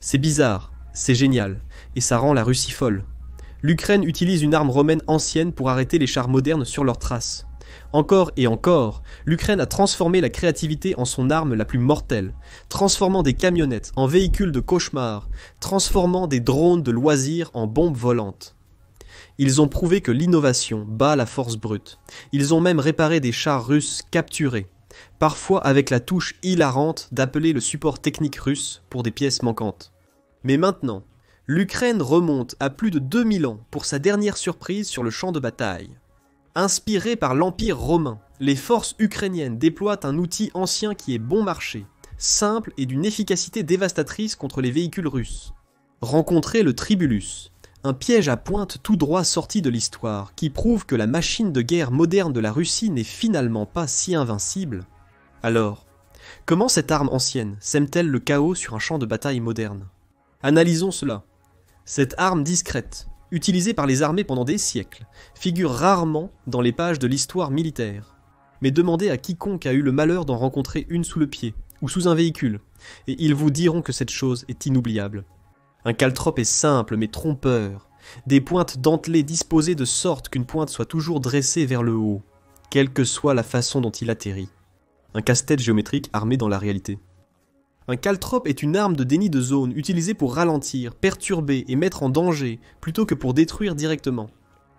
C'est bizarre, c'est génial, et ça rend la Russie folle. L'Ukraine utilise une arme romaine ancienne pour arrêter les chars modernes sur leurs traces. Encore et encore, l'Ukraine a transformé la créativité en son arme la plus mortelle, transformant des camionnettes en véhicules de cauchemar, transformant des drones de loisirs en bombes volantes. Ils ont prouvé que l'innovation bat la force brute. Ils ont même réparé des chars russes capturés, parfois avec la touche hilarante d'appeler le support technique russe pour des pièces manquantes. Mais maintenant, l'Ukraine remonte à plus de 2000 ans pour sa dernière surprise sur le champ de bataille. Inspirées par l'Empire romain, les forces ukrainiennes déploient un outil ancien qui est bon marché, simple et d'une efficacité dévastatrice contre les véhicules russes. Rencontrez le Tribulus, un piège à pointe tout droit sorti de l'histoire qui prouve que la machine de guerre moderne de la Russie n'est finalement pas si invincible. Alors, comment cette arme ancienne sème-t-elle le chaos sur un champ de bataille moderne ? Analysons cela. Cette arme discrète, utilisée par les armées pendant des siècles, figure rarement dans les pages de l'histoire militaire. Mais demandez à quiconque a eu le malheur d'en rencontrer une sous le pied, ou sous un véhicule, et ils vous diront que cette chose est inoubliable. Un caltrope est simple mais trompeur, des pointes dentelées disposées de sorte qu'une pointe soit toujours dressée vers le haut, quelle que soit la façon dont il atterrit. Un casse-tête géométrique armé dans la réalité. Un caltrope est une arme de déni de zone utilisée pour ralentir, perturber et mettre en danger plutôt que pour détruire directement.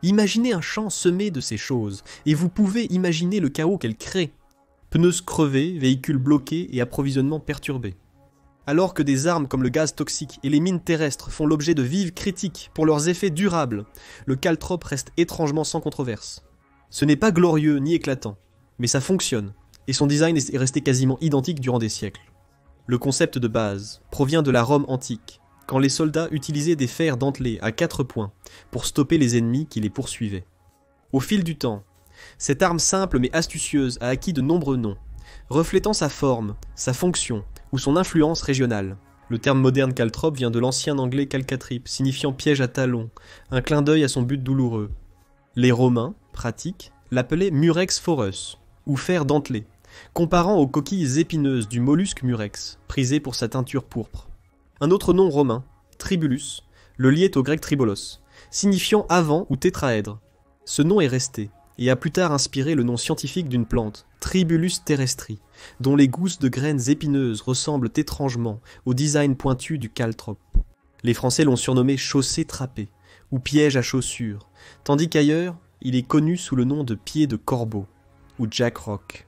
Imaginez un champ semé de ces choses, et vous pouvez imaginer le chaos qu'elles créent. Pneus crevés, véhicules bloqués et approvisionnement perturbé. Alors que des armes comme le gaz toxique et les mines terrestres font l'objet de vives critiques pour leurs effets durables, le caltrope reste étrangement sans controverse. Ce n'est pas glorieux ni éclatant, mais ça fonctionne, et son design est resté quasiment identique durant des siècles. Le concept de base provient de la Rome antique, quand les soldats utilisaient des fers dentelés à 4 points pour stopper les ennemis qui les poursuivaient. Au fil du temps, cette arme simple mais astucieuse a acquis de nombreux noms, reflétant sa forme, sa fonction ou son influence régionale. Le terme moderne caltrope vient de l'ancien anglais calcatrip, signifiant piège à talons, un clin d'œil à son but douloureux. Les Romains, pratiques, l'appelaient murex forus, ou fer dentelé, comparant aux coquilles épineuses du mollusque murex, prisé pour sa teinture pourpre. Un autre nom romain, tribulus, le liait au grec tribolos, signifiant avant ou tétraèdre. Ce nom est resté, et a plus tard inspiré le nom scientifique d'une plante, Tribulus terrestri, dont les gousses de graines épineuses ressemblent étrangement au design pointu du caltrope. Les Français l'ont surnommé chaussée trappée, ou piège à chaussures, tandis qu'ailleurs, il est connu sous le nom de pied de corbeau, ou Jack Rock.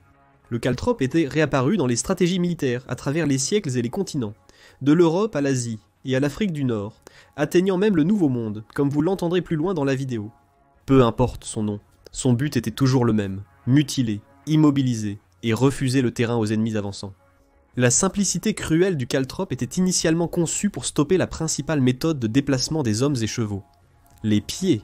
Le caltrope était réapparu dans les stratégies militaires à travers les siècles et les continents, de l'Europe à l'Asie et à l'Afrique du Nord, atteignant même le Nouveau Monde, comme vous l'entendrez plus loin dans la vidéo. Peu importe son nom, son but était toujours le même, mutiler, immobiliser et refuser le terrain aux ennemis avançants. La simplicité cruelle du caltrope était initialement conçue pour stopper la principale méthode de déplacement des hommes et chevaux, les pieds.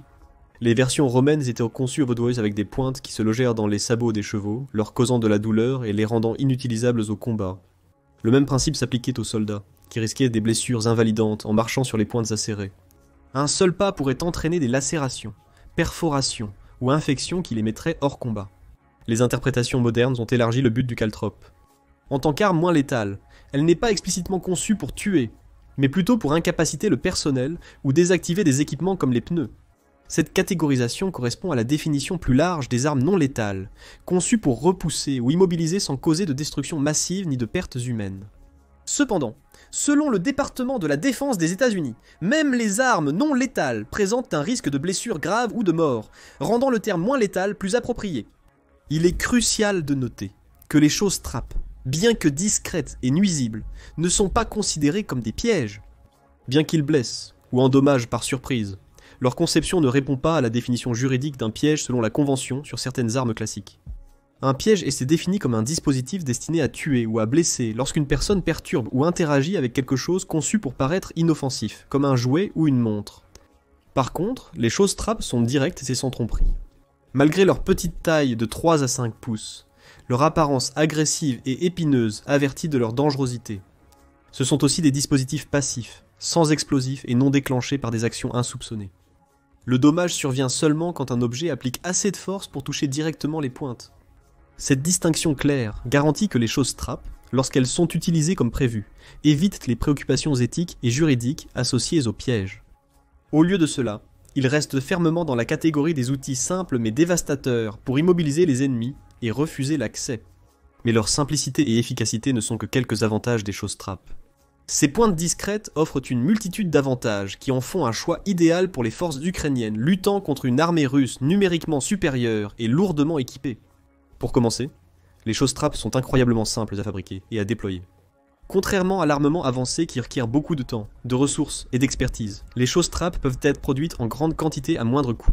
Les versions romaines étaient conçues vaudoueuses avec des pointes qui se logèrent dans les sabots des chevaux, leur causant de la douleur et les rendant inutilisables au combat. Le même principe s'appliquait aux soldats, qui risquaient des blessures invalidantes en marchant sur les pointes acérées. Un seul pas pourrait entraîner des lacérations, perforations ou infections qui les mettraient hors combat. Les interprétations modernes ont élargi le but du caltrope. En tant qu'arme moins létale, elle n'est pas explicitement conçue pour tuer, mais plutôt pour incapaciter le personnel ou désactiver des équipements comme les pneus. Cette catégorisation correspond à la définition plus large des armes non létales, conçues pour repousser ou immobiliser sans causer de destruction massive ni de pertes humaines. Cependant, selon le département de la défense des États-Unis, même les armes non létales présentent un risque de blessure grave ou de mort, rendant le terme moins létal plus approprié. Il est crucial de noter que les choses trappes, bien que discrètes et nuisibles, ne sont pas considérées comme des pièges. Bien qu'ils blessent ou endommagent par surprise, leur conception ne répond pas à la définition juridique d'un piège selon la Convention sur certaines armes classiques. Un piège est défini comme un dispositif destiné à tuer ou à blesser lorsqu'une personne perturbe ou interagit avec quelque chose conçu pour paraître inoffensif, comme un jouet ou une montre. Par contre, les choses trappes sont directes et sans tromperie. Malgré leur petite taille de 3 à 5 pouces, leur apparence agressive et épineuse avertit de leur dangerosité. Ce sont aussi des dispositifs passifs, sans explosifs et non déclenchés par des actions insoupçonnées. Le dommage survient seulement quand un objet applique assez de force pour toucher directement les pointes. Cette distinction claire garantit que les choses trappes, lorsqu'elles sont utilisées comme prévu, évitent les préoccupations éthiques et juridiques associées aux pièges. Au lieu de cela, ils restent fermement dans la catégorie des outils simples mais dévastateurs pour immobiliser les ennemis et refuser l'accès. Mais leur simplicité et efficacité ne sont que quelques avantages des choses trappes. Ces pointes discrètes offrent une multitude d'avantages qui en font un choix idéal pour les forces ukrainiennes luttant contre une armée russe numériquement supérieure et lourdement équipée. Pour commencer, les choses trappes sont incroyablement simples à fabriquer et à déployer. Contrairement à l'armement avancé qui requiert beaucoup de temps, de ressources et d'expertise, les choses trappes peuvent être produites en grande quantité à moindre coût.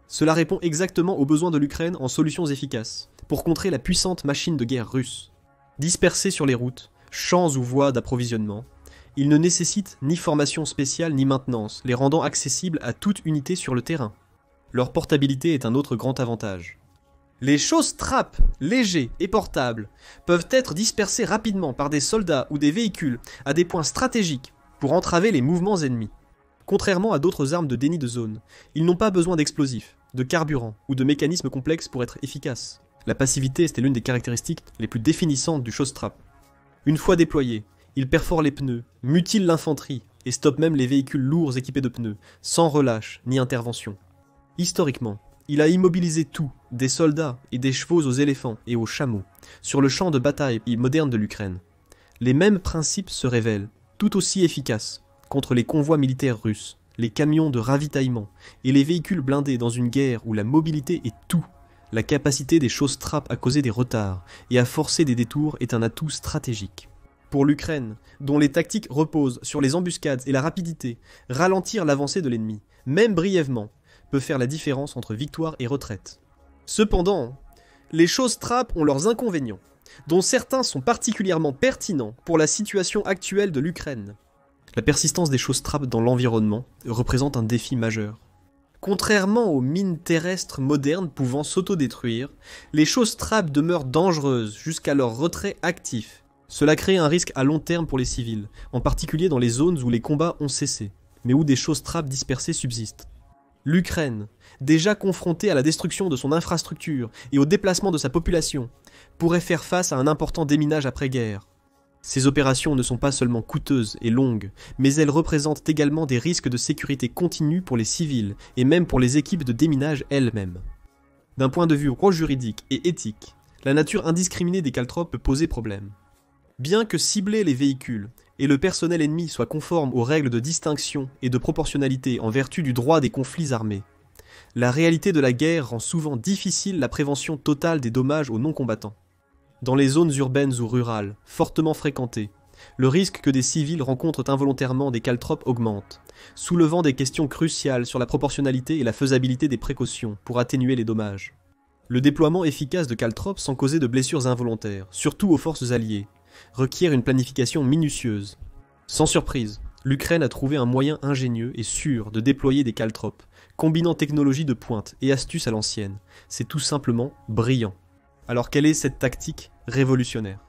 Cela répond exactement aux besoins de l'Ukraine en solutions efficaces, pour contrer la puissante machine de guerre russe. Dispersés sur les routes, champs ou voies d'approvisionnement, ils ne nécessitent ni formation spéciale ni maintenance, les rendant accessibles à toute unité sur le terrain. Leur portabilité est un autre grand avantage. Les choses trappes, légers et portables, peuvent être dispersés rapidement par des soldats ou des véhicules à des points stratégiques pour entraver les mouvements ennemis. Contrairement à d'autres armes de déni de zone, ils n'ont pas besoin d'explosifs, de carburant ou de mécanismes complexes pour être efficaces. La passivité était l'une des caractéristiques les plus définissantes du chose trap. Une fois déployés, ils perforent les pneus, mutilent l'infanterie et stoppent même les véhicules lourds équipés de pneus, sans relâche ni intervention. Historiquement, il a immobilisé tout, des soldats et des chevaux aux éléphants et aux chameaux, sur le champ de bataille moderne de l'Ukraine. Les mêmes principes se révèlent, tout aussi efficaces, contre les convois militaires russes, les camions de ravitaillement et les véhicules blindés dans une guerre où la mobilité est tout. La capacité des choses trappes à causer des retards et à forcer des détours est un atout stratégique. Pour l'Ukraine, dont les tactiques reposent sur les embuscades et la rapidité, ralentir l'avancée de l'ennemi, même brièvement, peut faire la différence entre victoire et retraite. Cependant, les choses trappes ont leurs inconvénients, dont certains sont particulièrement pertinents pour la situation actuelle de l'Ukraine. La persistance des choses trappes dans l'environnement représente un défi majeur. Contrairement aux mines terrestres modernes pouvant s'autodétruire, les choses trappes demeurent dangereuses jusqu'à leur retrait actif. Cela crée un risque à long terme pour les civils, en particulier dans les zones où les combats ont cessé, mais où des choses trappes dispersées subsistent. L'Ukraine, déjà confrontée à la destruction de son infrastructure et au déplacement de sa population, pourrait faire face à un important déminage après-guerre. Ces opérations ne sont pas seulement coûteuses et longues, mais elles représentent également des risques de sécurité continue pour les civils et même pour les équipes de déminage elles-mêmes. D'un point de vue juridique et éthique, la nature indiscriminée des caltropes peut poser problème. Bien que cibler les véhicules et le personnel ennemi soient conformes aux règles de distinction et de proportionnalité en vertu du droit des conflits armés, la réalité de la guerre rend souvent difficile la prévention totale des dommages aux non-combattants. Dans les zones urbaines ou rurales, fortement fréquentées, le risque que des civils rencontrent involontairement des caltropes augmente, soulevant des questions cruciales sur la proportionnalité et la faisabilité des précautions pour atténuer les dommages. Le déploiement efficace de caltropes sans causer de blessures involontaires, surtout aux forces alliées, requiert une planification minutieuse. Sans surprise, l'Ukraine a trouvé un moyen ingénieux et sûr de déployer des caltropes, combinant technologie de pointe et astuces à l'ancienne. C'est tout simplement brillant. Alors quelle est cette tactique révolutionnaire?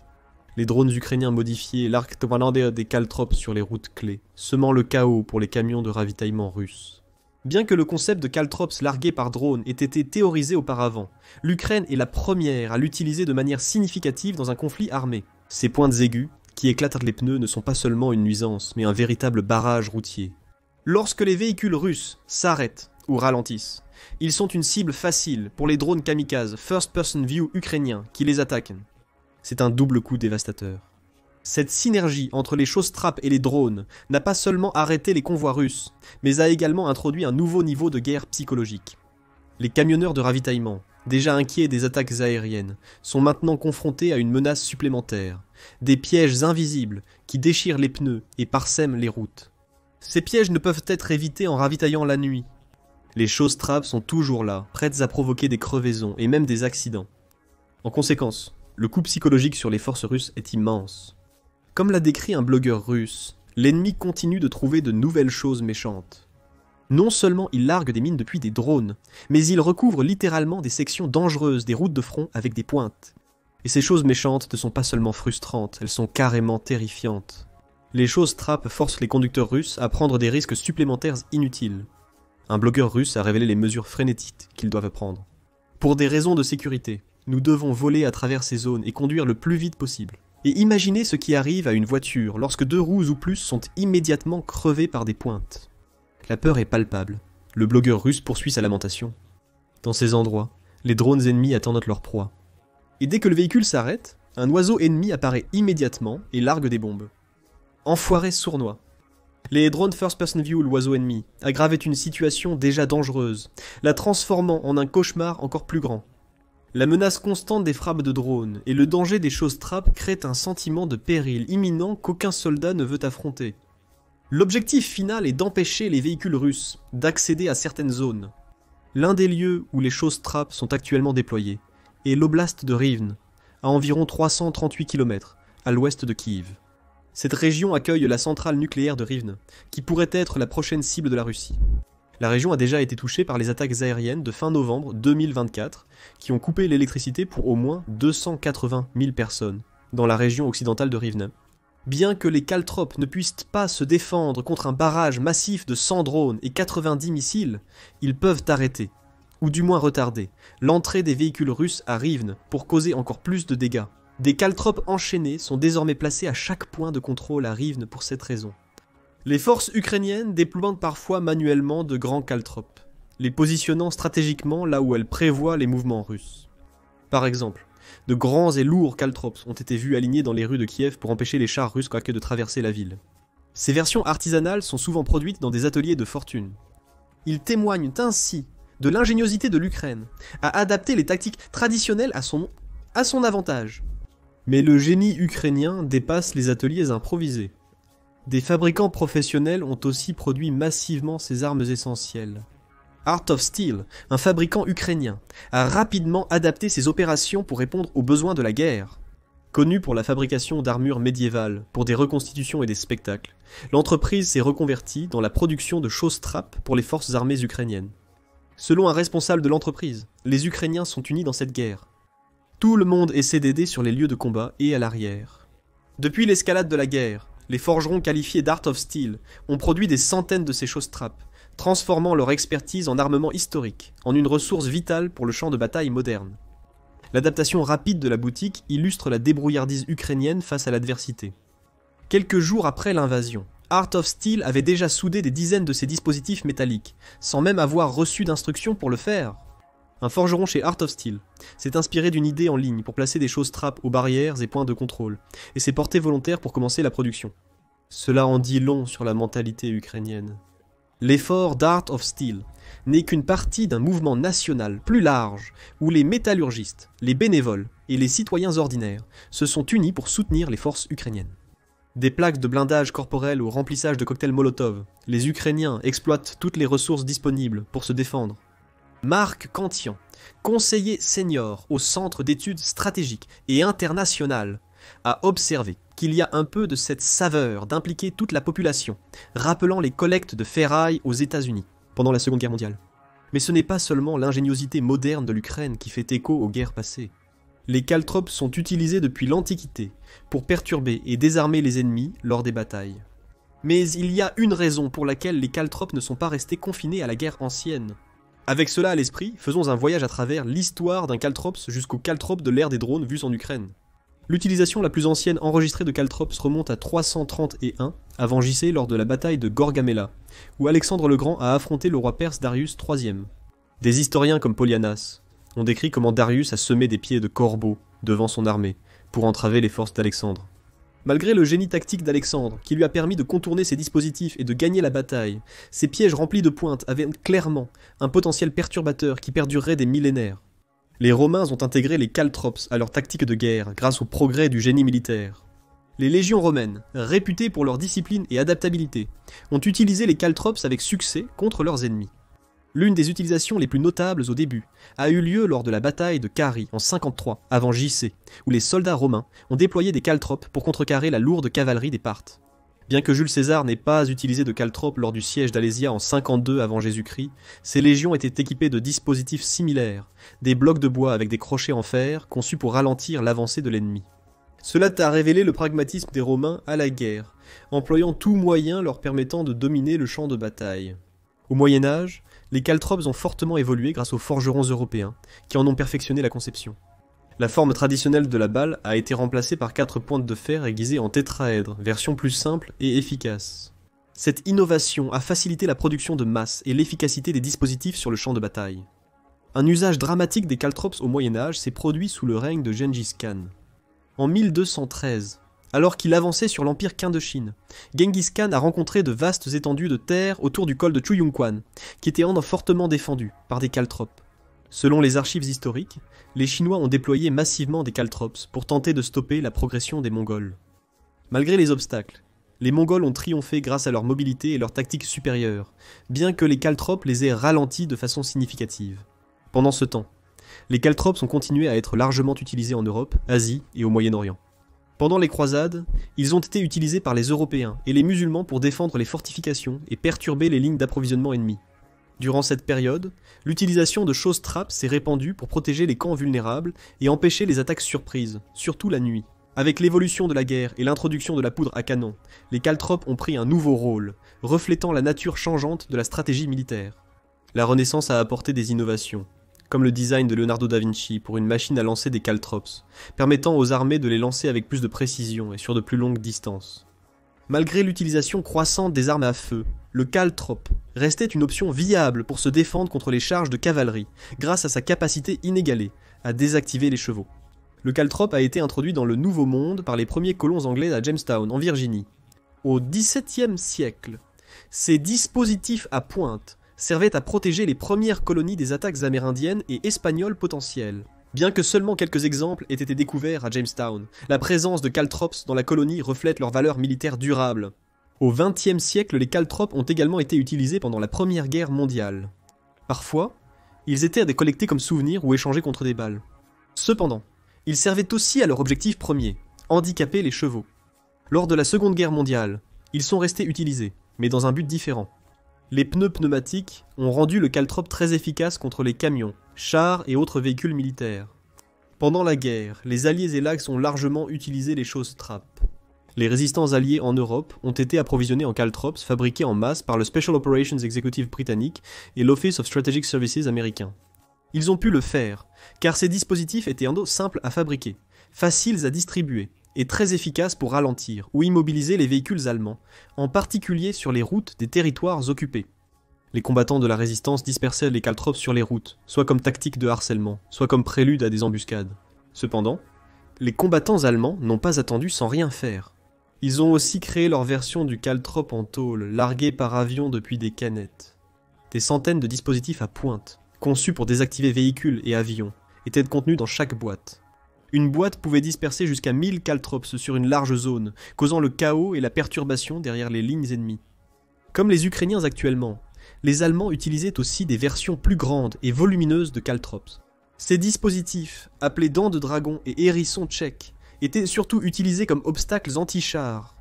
Les drones ukrainiens modifiés larguent des caltropes sur les routes clés, semant le chaos pour les camions de ravitaillement russes. Bien que le concept de caltrops largués par drone ait été théorisé auparavant, l'Ukraine est la première à l'utiliser de manière significative dans un conflit armé. Ces pointes aiguës, qui éclatent les pneus, ne sont pas seulement une nuisance, mais un véritable barrage routier. Lorsque les véhicules russes s'arrêtent ou ralentissent, ils sont une cible facile pour les drones kamikazes first-person view ukrainiens qui les attaquent. C'est un double coup dévastateur. Cette synergie entre les choses trappes et les drones n'a pas seulement arrêté les convois russes, mais a également introduit un nouveau niveau de guerre psychologique. Les camionneurs de ravitaillement, déjà inquiets des attaques aériennes, sont maintenant confrontés à une menace supplémentaire, des pièges invisibles qui déchirent les pneus et parsèment les routes. Ces pièges ne peuvent être évités en ravitaillant la nuit. Les choses trappes sont toujours là, prêtes à provoquer des crevaisons et même des accidents. En conséquence, le coup psychologique sur les forces russes est immense. Comme l'a décrit un blogueur russe, l'ennemi continue de trouver de nouvelles choses méchantes. Non seulement il largue des mines depuis des drones, mais il recouvre littéralement des sections dangereuses des routes de front avec des pointes. Et ces choses méchantes ne sont pas seulement frustrantes, elles sont carrément terrifiantes. Les choses trappes forcent les conducteurs russes à prendre des risques supplémentaires inutiles. Un blogueur russe a révélé les mesures frénétiques qu'ils doivent prendre. Pour des raisons de sécurité, nous devons voler à travers ces zones et conduire le plus vite possible. Et imaginez ce qui arrive à une voiture lorsque 2 roues ou plus sont immédiatement crevées par des pointes. La peur est palpable. Le blogueur russe poursuit sa lamentation. Dans ces endroits, les drones ennemis attendent leur proie. Et dès que le véhicule s'arrête, un oiseau ennemi apparaît immédiatement et largue des bombes. Enfoiré sournois. Les drones first-person view, l'oiseau ennemi, aggravaient une situation déjà dangereuse, la transformant en un cauchemar encore plus grand. La menace constante des frappes de drones et le danger des choses trappes créent un sentiment de péril imminent qu'aucun soldat ne veut affronter. L'objectif final est d'empêcher les véhicules russes d'accéder à certaines zones. L'un des lieux où les choses trappes sont actuellement déployés est l'oblast de Rivne, à environ 338 km à l'ouest de Kiev. Cette région accueille la centrale nucléaire de Rivne, qui pourrait être la prochaine cible de la Russie. La région a déjà été touchée par les attaques aériennes de fin novembre 2024, qui ont coupé l'électricité pour au moins 280 000 personnes dans la région occidentale de Rivne. Bien que les caltropes ne puissent pas se défendre contre un barrage massif de 100 drones et 90 missiles, ils peuvent arrêter, ou du moins retarder, l'entrée des véhicules russes à Rivne pour causer encore plus de dégâts. Des caltropes enchaînées sont désormais placées à chaque point de contrôle à Rivne pour cette raison. Les forces ukrainiennes déploient parfois manuellement de grands caltropes, les positionnant stratégiquement là où elles prévoient les mouvements russes. Par exemple, de grands et lourds caltrops ont été vus alignés dans les rues de Kiev pour empêcher les chars russes de traverser la ville. Ces versions artisanales sont souvent produites dans des ateliers de fortune. Ils témoignent ainsi de l'ingéniosité de l'Ukraine à adapter les tactiques traditionnelles à son avantage. Mais le génie ukrainien dépasse les ateliers improvisés. Des fabricants professionnels ont aussi produit massivement ces armes essentielles. Art of Steel, un fabricant ukrainien, a rapidement adapté ses opérations pour répondre aux besoins de la guerre. Connue pour la fabrication d'armures médiévales, pour des reconstitutions et des spectacles, l'entreprise s'est reconvertie dans la production de choses trappes pour les forces armées ukrainiennes. Selon un responsable de l'entreprise, les Ukrainiens sont unis dans cette guerre. Tout le monde essaie d'aider sur les lieux de combat et à l'arrière. Depuis l'escalade de la guerre, les forgerons qualifiés d'Art of Steel ont produit des centaines de ces choses trappes, transformant leur expertise en armement historique, en une ressource vitale pour le champ de bataille moderne. L'adaptation rapide de la boutique illustre la débrouillardise ukrainienne face à l'adversité. Quelques jours après l'invasion, Art of Steel avait déjà soudé des dizaines de ces dispositifs métalliques, sans même avoir reçu d'instructions pour le faire. Un forgeron chez Art of Steel s'est inspiré d'une idée en ligne pour placer des choses trappes aux barrières et points de contrôle, et s'est porté volontaire pour commencer la production. Cela en dit long sur la mentalité ukrainienne. L'effort d'Art of Steel n'est qu'une partie d'un mouvement national plus large, où les métallurgistes, les bénévoles et les citoyens ordinaires se sont unis pour soutenir les forces ukrainiennes. Des plaques de blindage corporel au remplissage de cocktails Molotov, les Ukrainiens exploitent toutes les ressources disponibles pour se défendre. Marc Cantian, conseiller senior au Centre d'études stratégiques et internationales, a observé qu'il y a un peu de cette saveur d'impliquer toute la population, rappelant les collectes de ferraille aux États-Unis pendant la Seconde Guerre mondiale. Mais ce n'est pas seulement l'ingéniosité moderne de l'Ukraine qui fait écho aux guerres passées. Les caltropes sont utilisés depuis l'Antiquité pour perturber et désarmer les ennemis lors des batailles. Mais il y a une raison pour laquelle les caltropes ne sont pas restés confinés à la guerre ancienne. Avec cela à l'esprit, faisons un voyage à travers l'histoire d'un caltrops jusqu'au caltrope de l'ère des drones vus en Ukraine. L'utilisation la plus ancienne enregistrée de caltrops remonte à 331 avant JC lors de la bataille de Gorgamela, où Alexandre le Grand a affronté le roi perse Darius III. Des historiens comme Polyanas ont décrit comment Darius a semé des pieds de corbeaux devant son armée pour entraver les forces d'Alexandre. Malgré le génie tactique d'Alexandre, qui lui a permis de contourner ses dispositifs et de gagner la bataille, ces pièges remplis de pointes avaient clairement un potentiel perturbateur qui perdurerait des millénaires. Les Romains ont intégré les caltrops à leur tactique de guerre grâce au progrès du génie militaire. Les légions romaines, réputées pour leur discipline et adaptabilité, ont utilisé les caltrops avec succès contre leurs ennemis. L'une des utilisations les plus notables au début a eu lieu lors de la bataille de Carie en 53 avant JC, où les soldats romains ont déployé des caltropes pour contrecarrer la lourde cavalerie des Parthes. Bien que Jules César n'ait pas utilisé de caltropes lors du siège d'Alésia en 52 avant Jésus-Christ, ces légions étaient équipées de dispositifs similaires, des blocs de bois avec des crochets en fer conçus pour ralentir l'avancée de l'ennemi. Cela t'a révélé le pragmatisme des Romains à la guerre, employant tout moyen leur permettant de dominer le champ de bataille. Au Moyen-Âge, les caltropes ont fortement évolué grâce aux forgerons européens, qui en ont perfectionné la conception. La forme traditionnelle de la balle a été remplacée par 4 pointes de fer aiguisées en tétraèdre, version plus simple et efficace. Cette innovation a facilité la production de masse et l'efficacité des dispositifs sur le champ de bataille. Un usage dramatique des caltrops au Moyen-Âge s'est produit sous le règne de Gengis Khan. En 1213, alors qu'il avançait sur l'empire qu'Indochine, Genghis Khan a rencontré de vastes étendues de terre autour du col de Chuyungkwan, qui étaient fortement défendus par des caltrops. Selon les archives historiques, les Chinois ont déployé massivement des caltrops pour tenter de stopper la progression des Mongols. Malgré les obstacles, les Mongols ont triomphé grâce à leur mobilité et leur tactique supérieure, bien que les caltrops les aient ralentis de façon significative. Pendant ce temps, les caltrops ont continué à être largement utilisés en Europe, Asie et au Moyen-Orient. Pendant les croisades, ils ont été utilisés par les Européens et les musulmans pour défendre les fortifications et perturber les lignes d'approvisionnement ennemies. Durant cette période, l'utilisation de choses trappes s'est répandue pour protéger les camps vulnérables et empêcher les attaques surprises, surtout la nuit. Avec l'évolution de la guerre et l'introduction de la poudre à canon, les caltrops ont pris un nouveau rôle, reflétant la nature changeante de la stratégie militaire. La Renaissance a apporté des innovations, comme le design de Leonardo da Vinci pour une machine à lancer des caltrops, permettant aux armées de les lancer avec plus de précision et sur de plus longues distances. Malgré l'utilisation croissante des armes à feu, le caltrop restait une option viable pour se défendre contre les charges de cavalerie, grâce à sa capacité inégalée à désactiver les chevaux. Le caltrop a été introduit dans le Nouveau Monde par les premiers colons anglais à Jamestown, en Virginie. Au XVIIe siècle, ces dispositifs à pointe servaient à protéger les premières colonies des attaques amérindiennes et espagnoles potentielles. Bien que seulement quelques exemples aient été découverts à Jamestown, la présence de caltrops dans la colonie reflète leur valeur militaire durable. Au XXe siècle, les caltrops ont également été utilisés pendant la Première Guerre mondiale. Parfois, ils étaient à collecter comme souvenirs ou échangés contre des balles. Cependant, ils servaient aussi à leur objectif premier, handicaper les chevaux. Lors de la Seconde Guerre mondiale, ils sont restés utilisés, mais dans un but différent. Les pneus pneumatiques ont rendu le caltrop très efficace contre les camions, chars et autres véhicules militaires. Pendant la guerre, les Alliés et l'Axe ont largement utilisé les choses trappes. Les résistants alliés en Europe ont été approvisionnés en caltrops fabriqués en masse par le Special Operations Executive britannique et l'Office of Strategic Services américain. Ils ont pu le faire, car ces dispositifs étaient simples à fabriquer, faciles à distribuer, et très efficaces pour ralentir ou immobiliser les véhicules allemands, en particulier sur les routes des territoires occupés. Les combattants de la résistance dispersaient les caltrops sur les routes, soit comme tactique de harcèlement, soit comme prélude à des embuscades. Cependant, les combattants allemands n'ont pas attendu sans rien faire. Ils ont aussi créé leur version du caltrop en tôle, largué par avion depuis des canettes. Des centaines de dispositifs à pointe, conçus pour désactiver véhicules et avions, étaient contenus dans chaque boîte. Une boîte pouvait disperser jusqu'à 1000 caltrops sur une large zone, causant le chaos et la perturbation derrière les lignes ennemies. Comme les Ukrainiens actuellement, les Allemands utilisaient aussi des versions plus grandes et volumineuses de caltrops. Ces dispositifs, appelés dents de dragon et hérissons tchèques, étaient surtout utilisés comme obstacles anti-chars.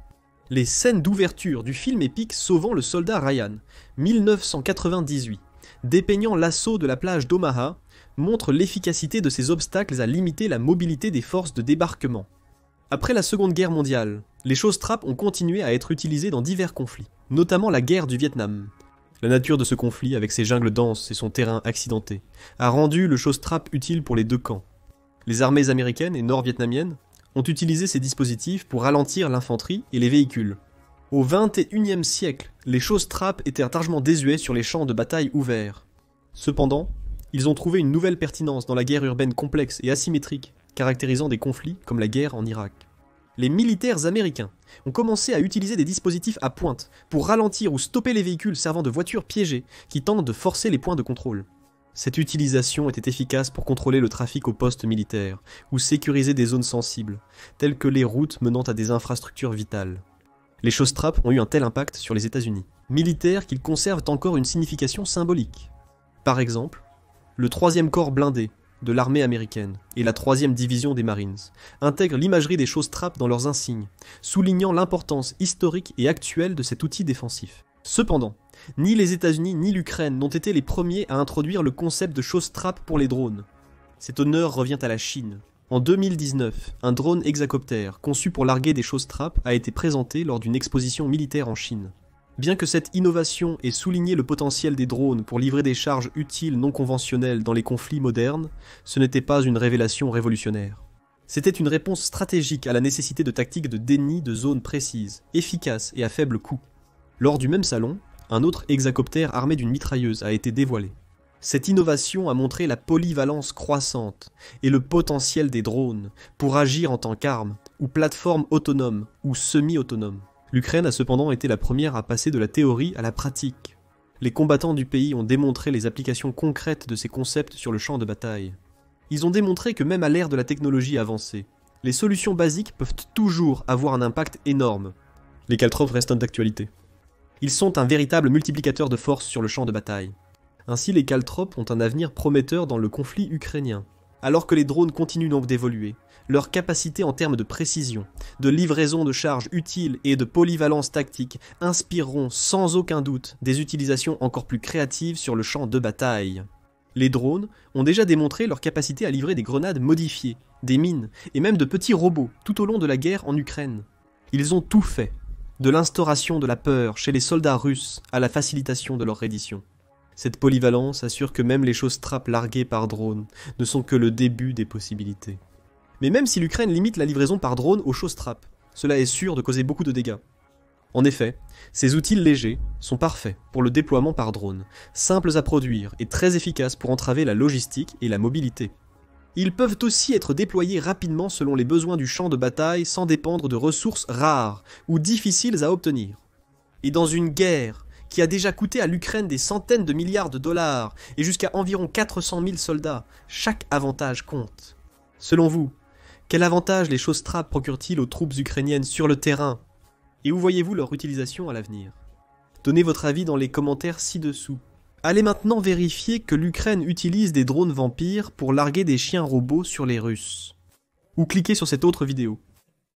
Les scènes d'ouverture du film épique Sauvant le soldat Ryan, 1998, dépeignant l'assaut de la plage d'Omaha, montre l'efficacité de ces obstacles à limiter la mobilité des forces de débarquement. Après la Seconde Guerre mondiale, les choses trappes ont continué à être utilisées dans divers conflits, notamment la guerre du Vietnam. La nature de ce conflit, avec ses jungles denses et son terrain accidenté, a rendu le chose trappe utile pour les deux camps. Les armées américaines et nord-vietnamiennes ont utilisé ces dispositifs pour ralentir l'infanterie et les véhicules. Au XXIe siècle, les choses trappes étaient largement désuets sur les champs de bataille ouverts. Cependant, ils ont trouvé une nouvelle pertinence dans la guerre urbaine complexe et asymétrique, caractérisant des conflits comme la guerre en Irak. Les militaires américains ont commencé à utiliser des dispositifs à pointe pour ralentir ou stopper les véhicules servant de voitures piégées qui tentent de forcer les points de contrôle. Cette utilisation était efficace pour contrôler le trafic aux postes militaires ou sécuriser des zones sensibles, telles que les routes menant à des infrastructures vitales. Les choses trappes ont eu un tel impact sur les États-Unis, militaires qu'ils conservent encore une signification symbolique. Par exemple, le 3e corps blindé de l'armée américaine et la 3e division des Marines intègrent l'imagerie des choses trappes dans leurs insignes, soulignant l'importance historique et actuelle de cet outil défensif. Cependant, ni les États-Unis ni l'Ukraine n'ont été les premiers à introduire le concept de choses trappes pour les drones. Cet honneur revient à la Chine. En 2019, un drone hexacoptère conçu pour larguer des choses trappes a été présenté lors d'une exposition militaire en Chine. Bien que cette innovation ait souligné le potentiel des drones pour livrer des charges utiles non conventionnelles dans les conflits modernes, ce n'était pas une révélation révolutionnaire. C'était une réponse stratégique à la nécessité de tactiques de déni de zones précises, efficaces et à faible coût. Lors du même salon, un autre hexacoptère armé d'une mitrailleuse a été dévoilé. Cette innovation a montré la polyvalence croissante et le potentiel des drones pour agir en tant qu'arme, ou plateforme autonome, ou semi-autonome. L'Ukraine a cependant été la première à passer de la théorie à la pratique. Les combattants du pays ont démontré les applications concrètes de ces concepts sur le champ de bataille. Ils ont démontré que même à l'ère de la technologie avancée, les solutions basiques peuvent toujours avoir un impact énorme. Les caltrophes restent d'actualité. Ils sont un véritable multiplicateur de force sur le champ de bataille. Ainsi, les caltrophes ont un avenir prometteur dans le conflit ukrainien. Alors que les drones continuent donc d'évoluer, leur capacité en termes de précision, de livraison de charges utiles et de polyvalence tactique inspireront sans aucun doute des utilisations encore plus créatives sur le champ de bataille. Les drones ont déjà démontré leur capacité à livrer des grenades modifiées, des mines et même de petits robots tout au long de la guerre en Ukraine. Ils ont tout fait, de l'instauration de la peur chez les soldats russes à la facilitation de leur reddition. Cette polyvalence assure que même les choses trappes larguées par drone ne sont que le début des possibilités. Mais même si l'Ukraine limite la livraison par drone aux choses trappes, cela est sûr de causer beaucoup de dégâts. En effet, ces outils légers sont parfaits pour le déploiement par drone, simples à produire et très efficaces pour entraver la logistique et la mobilité. Ils peuvent aussi être déployés rapidement selon les besoins du champ de bataille sans dépendre de ressources rares ou difficiles à obtenir. Et dans une guerre qui a déjà coûté à l'Ukraine des centaines de milliards de dollars et jusqu'à environ 400 000 soldats, chaque avantage compte. Selon vous, quel avantage les choses trappes procurent-ils aux troupes ukrainiennes sur le terrain? Et où voyez-vous leur utilisation à l'avenir? Donnez votre avis dans les commentaires ci-dessous. Allez maintenant vérifier que l'Ukraine utilise des drones vampires pour larguer des chiens robots sur les Russes. Ou cliquez sur cette autre vidéo.